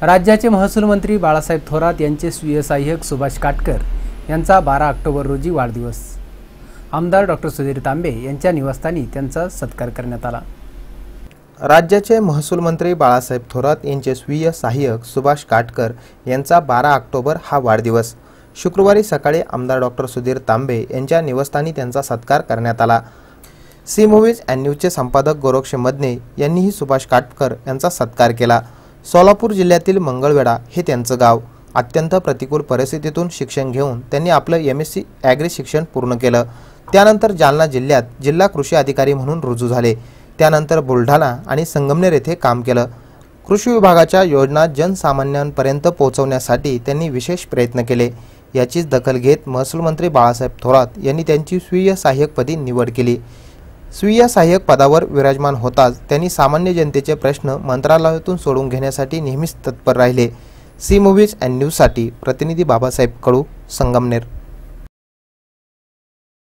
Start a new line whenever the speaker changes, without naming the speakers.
राज्याचे महसूल मंत्री बाळासाहेब थोरात यांचे स्वीय सहाय्यक सुभाष काटकर यांचा 12 ऑक्टोबर रोजी वाढदिवस। आमदार डॉ. सुधीर तांबे यांच्या निवासस्थानी त्यांचा सत्कार करण्यात आला।
राज्याचे महसूल मंत्री बाळासाहेब थोरात यांचे स्वीय सहाय्यक सुभाष काटकर यांचा 12 ऑक्टोबर हा वाढदिवस। शुक्रवारी सकाळी आमदार डॉ. सुधीर तांबे यांच्या निवासस्थानी त्यांचा सत्कार करण्यात आला। सी मूव्हीज अँड न्यूजचे संपादक गोरक्ष मदने यांनीही सुभाष काटकर यांचा सत्कार केला। सोलापूर जिल्ह्यातील मंगळवेढा हे त्यांचं गाव। अत्यंत प्रतिकूल परिस्थितीतून शिक्षण घेऊन त्यांनी आपलं MSc ॲग्री शिक्षण पूर्ण केलं। त्यानंतर जालना जिल्ह्यात जिल्हा कृषी अधिकारी म्हणून रुजू झाले। त्यानंतर बुलढाणा आणि संगमनेर येथे काम केलं। कृषी विभागाच्या योजना जनसामान्यांपर्यंत पोहोचवण्यासाठी त्यांनी विशेष प्रयत्न केले। याचीच दखल घेत महसूल मंत्री बाळासाहेब थोरात यांनी त्यांची स्वीय सहाय्यकपदी निवड केली। स्वीय सहाय्यक पदावर विराजमान होताच त्यांनी सामान्य जनतेचे प्रश्न मंत्रालयातून सोडवून घेण्यासाठी नेहमीच तत्पर राहिले। सी मूव्हीज अँड न्यूजसाठी प्रतिनिधी बाबासाहेब कडू, संगमनेर।